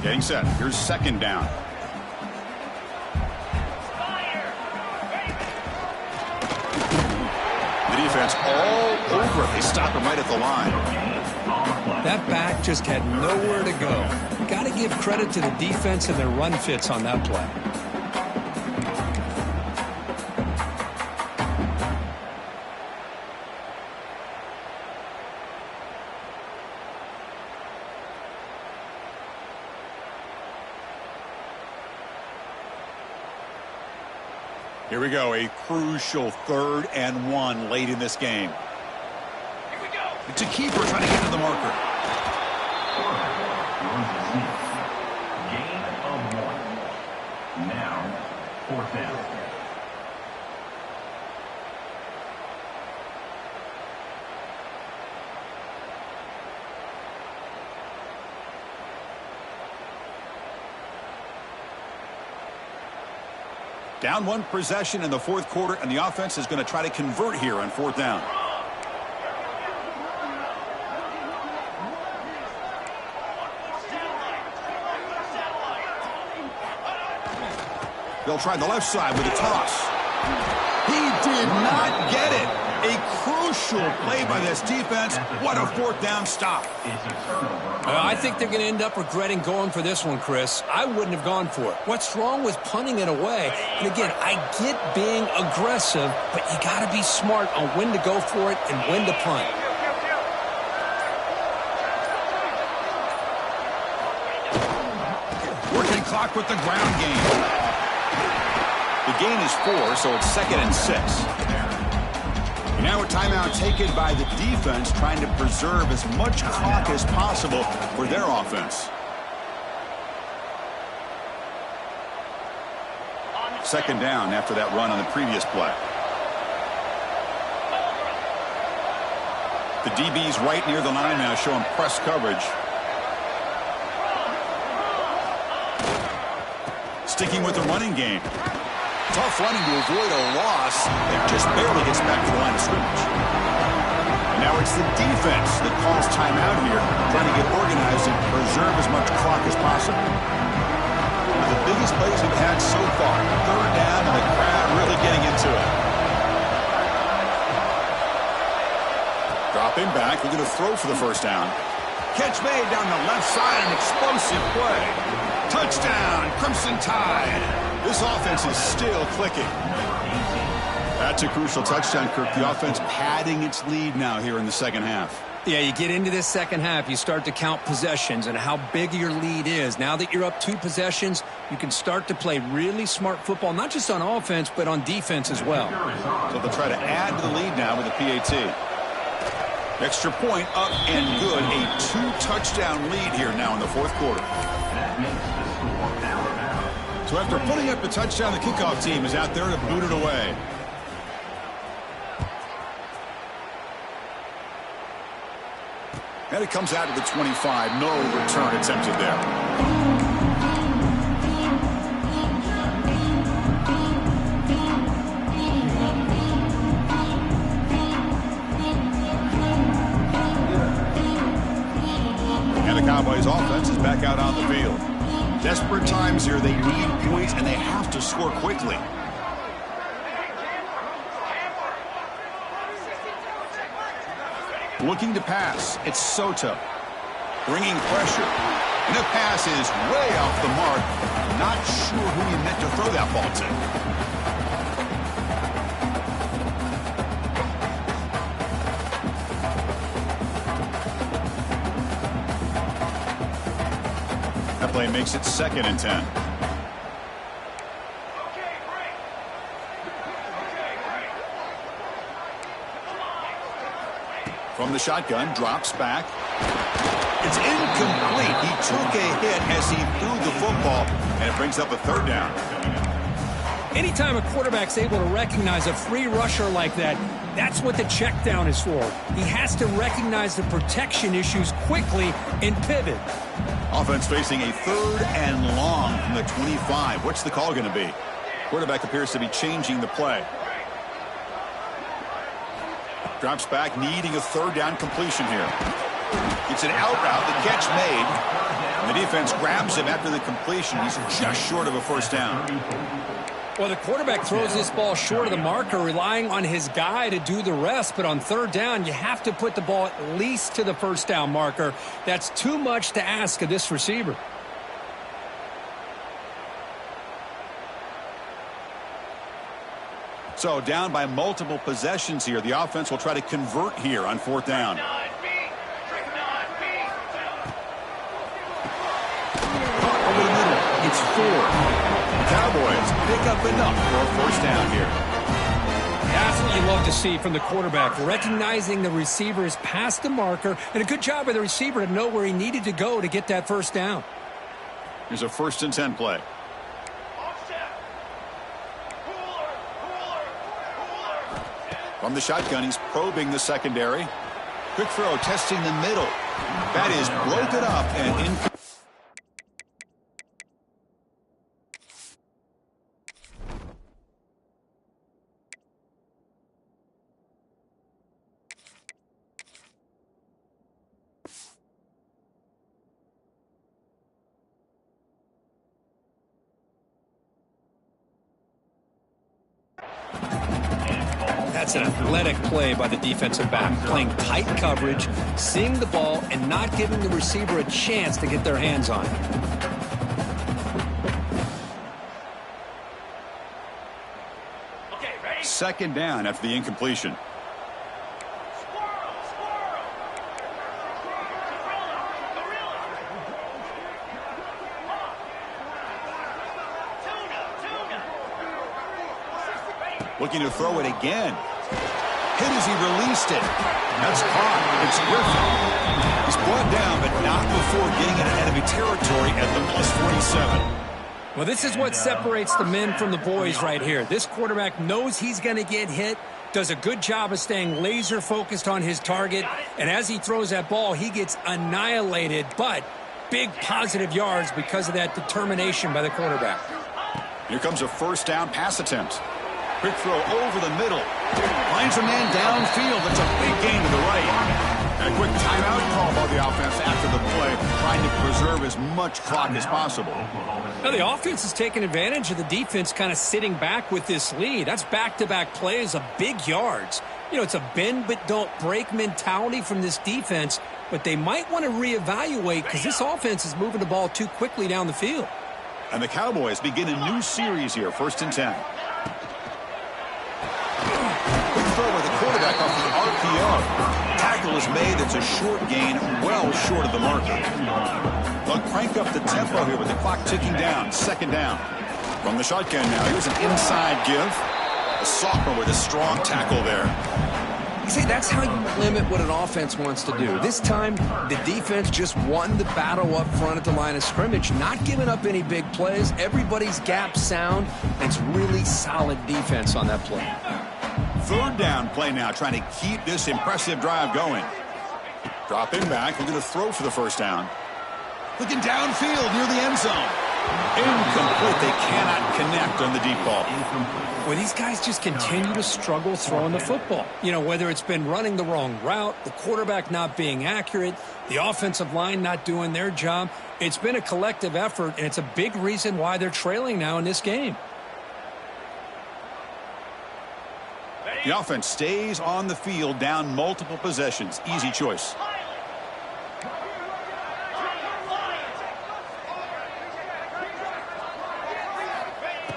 Getting set. Here's second down. The defense all over it. They stop him right at the line. That back just had nowhere to go. Got to give credit to the defense and their run fits on that play. Here we go, a crucial 3rd and 1 late in this game. Here we go. It's a keeper trying to get to the marker. Gain of 1. Now, 4th down. Down 1 possession in the fourth quarter, and the offense is going to try to convert here on 4th down. They'll try the left side with a toss. He did not get it. A crucial play by this defense. What a 4th down stop. I think they're going to end up regretting going for this one, Chris. I wouldn't have gone for it. What's wrong with punting it away? And again, I get being aggressive, but you got to be smart on when to go for it and when to punt. Working clock with the ground game. The gain is 4, so it's 2nd and 6. Now a timeout taken by the defense, trying to preserve as much clock as possible for their offense. 2nd down after that run on the previous play. The DB's right near the line now, showing press coverage. Sticking with the running game. Tough running to avoid a loss. It just barely gets back to the line of scrimmage. And now it's the defense that calls timeout here, trying to get organized and preserve as much clock as possible. One of the biggest plays we've had so far. Third down, and the crowd really getting into it. Dropping back, we're going to throw for the first down. Catch made down the left side, an explosive play. Touchdown, Crimson Tide. This offense is still clicking. That's a crucial touchdown, Kirk. The offense padding its lead now here in the second half. Yeah, you get into this second half, you start to count possessions and how big your lead is. Now that you're up 2 possessions, you can start to play really smart football, not just on offense, but on defense as well. So they'll try to add to the lead now with a PAT. Extra point up and good. A 2-touchdown lead here now in the fourth quarter. That makes the score out of bounds. So after putting up the touchdown, the kickoff team is out there to boot it away. And it comes out to the 25. No return attempted there. And the Cowboys offense is back out on the field. Desperate times here. They need points, and they have to score quickly. Looking to pass. It's Soto. Bringing pressure. And the pass is way off the mark. Not sure who he meant to throw that ball to. That play makes it 2nd and 10. From the shotgun, drops back. It's incomplete. He took a hit as he threw the football, and it brings up a 3rd down. Anytime a quarterback's able to recognize a free rusher like that, that's what the check down is for. He has to recognize the protection issues quickly and pivot. Offense facing a 3rd and long from the 25. What's the call going to be? Quarterback appears to be changing the play. Drops back, needing a 3rd down completion here. It's an out route, the catch made. And the defense grabs him after the completion. He's just short of a 1st down. Well, the quarterback throws this ball short of the marker, relying on his guy to do the rest. But on 3rd down, you have to put the ball at least to the 1st down marker. That's too much to ask of this receiver. So down by multiple possessions here. The offense will try to convert here on 4th down. Over the middle, it's 4. The Cowboys pick up enough for a 1st down here. That's what you love to see from the quarterback, recognizing the receiver is past the marker, and a good job by the receiver to know where he needed to go to get that 1st down. Here's a 1st and 10 play. From the shotgun, he's probing the secondary. Quick throw, testing the middle. That is broken up and in. That's an athletic play by the defensive back, playing tight coverage, seeing the ball, and not giving the receiver a chance to get their hands on it. Okay, ready? 2nd down after the incompletion. Looking to throw it again. Hit as he released it. That's caught. It's Griffin. He's brought down, but not before getting into enemy territory at the +47. Well, this is what separates the men from the boys right here. This quarterback knows he's going to get hit, does a good job of staying laser focused on his target, and as he throws that ball, he gets annihilated, but big positive yards because of that determination by the quarterback. Here comes a first down pass attempt. Quick throw over the middle. Finds a man downfield. It's a big gain to the right. And a quick timeout call by the offense after the play, trying to preserve as much clock as possible. Now the offense is taking advantage of the defense kind of sitting back with this lead. That's back-to-back plays of big yards. You know, it's a bend but don't break mentality from this defense, but they might want to reevaluate because this offense is moving the ball too quickly down the field. And the Cowboys begin a new series here, 1st and 10. Quick throw by the quarterback off the RPO. Tackle is made. It's a short gain, well short of the marker. They'll crank up the tempo here with the clock ticking down. 2nd down. From the shotgun now, here's an inside give. A sophomore with a strong tackle there. You see, that's how you limit what an offense wants to do. This time, the defense just won the battle up front at the line of scrimmage, not giving up any big plays. Everybody's gap sound, and it's really solid defense on that play. 3rd down play now, trying to keep this impressive drive going. Dropping back, we're going to throw for the 1st down. Looking downfield near the end zone. Incomplete. They cannot connect on the deep ball. Well, these guys just continue to struggle throwing the football. You know, whether it's been running the wrong route, the quarterback not being accurate, the offensive line not doing their job. It's been a collective effort, and it's a big reason why they're trailing now in this game. The offense stays on the field, down multiple possessions. Easy choice.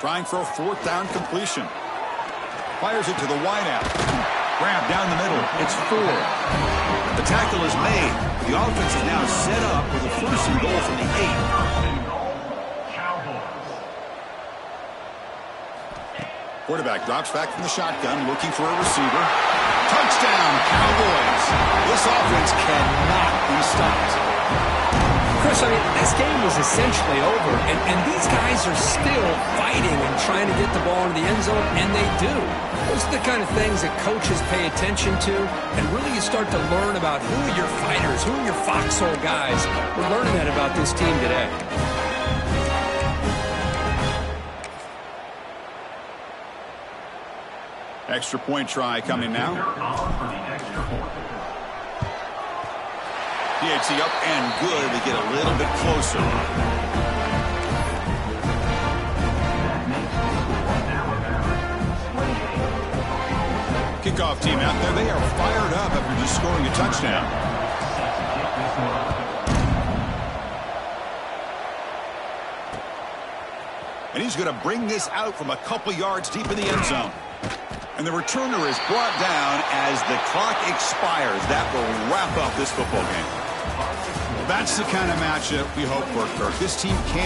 Trying for a 4th down completion. Fires it to the wideout. Grab down the middle. It's 4. The tackle is made. The offense is now set up with a 1st and goal from the 8. Quarterback drops back from the shotgun, looking for a receiver. Touchdown, Cowboys. This offense cannot be stopped. Chris, I mean, this game was essentially over, and these guys are still fighting and trying to get the ball into the end zone, and they do. Those are the kind of things that coaches pay attention to, and really you start to learn about who are your fighters, who are your foxhole guys. We're learning that about this team today. Extra point try coming now. DHC up and good to get a little bit closer. Kickoff team out there. They are fired up after just scoring a touchdown. And he's going to bring this out from a couple yards deep in the end zone. And the returner is brought down as the clock expires. That will wrap up this football game. That's the kind of matchup we hope for, Kirk. This team can't